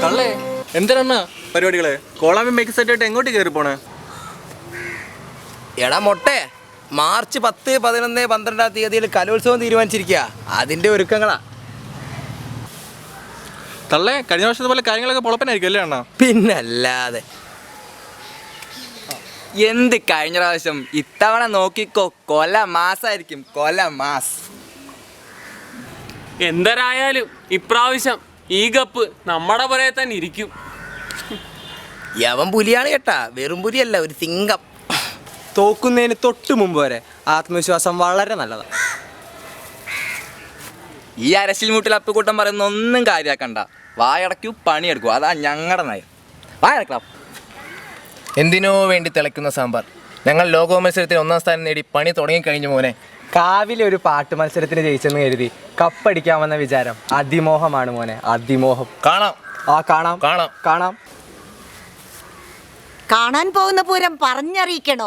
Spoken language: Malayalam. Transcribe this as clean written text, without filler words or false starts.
തള്ളേ എന്തിനാ പരിപാടികള്? കോളാമ്പി മേക്ക് സെറ്റ് ആയിട്ട് എങ്ങോട്ട് കയറി പോണേ? എടാ മൊട്ടെ, മാർച്ച് 10, 11, 12 തീയതിയിൽ കലോത്സവം തീരുമാനിച്ചിരിക്കുക. അതിന്റെ ഒരുക്കങ്ങളാ. തള്ളേ കഴിഞ്ഞ വർഷത്തെ പോലെ കാര്യങ്ങളൊക്കെ പൊളപ്പനായിരിക്കും അല്ലേ അണ്ണാ? പിന്നല്ലാതെ. എന്ത് കഴിഞ്ഞ പ്രാവശ്യം, ഇത്തവണ നോക്കിക്കോ, കൊല മാസായിരിക്കും, കൊല മാസ്. എന്തരായാലും ഇപ്രാവശ്യം ഈ കപ്പ് നമ്മുടെ പുറകെ തന്നെ ഇരിക്കും. യവൻ പുലിയാണ് കേട്ടാ, വെറും പുലിയല്ല, ഒരു സിംഗം. തോക്കുന്നതിന് തൊട്ട് മുമ്പ് വരെ ആത്മവിശ്വാസം വളരെ നല്ലതാണ്. ഈ അരശിൽ മുട്ടിൽ അപ്പുകൂട്ടം പറയുന്ന ഒന്നും കാര്യാക്കണ്ട. വായടക്കൂ, പണിയെടുക്കൂ, അതാ ഞങ്ങളുടെ നയം. വായടക്കാം. എന്തിനോ വേണ്ടി തിളയ്ക്കുന്ന സാമ്പാർ. ഞങ്ങൾ ലോക മത്സരത്തിൽ 1ാം സ്ഥാനം നേടി പണി തുടങ്ങിക്കഴിഞ്ഞു മോനെ. കാവിലെ ഒരു പാട്ട് മത്സരത്തിന് ജയിച്ചെന്ന് കരുതി കപ്പടിക്കാമെന്ന വിചാരം അതിമോഹമാണ് മോനെ, അതിമോഹം. കാണാം. കാണാം കാണാം. കാണാം. കാണാൻ പോകുന്ന പൂരം പറഞ്ഞറിയിക്കണോ?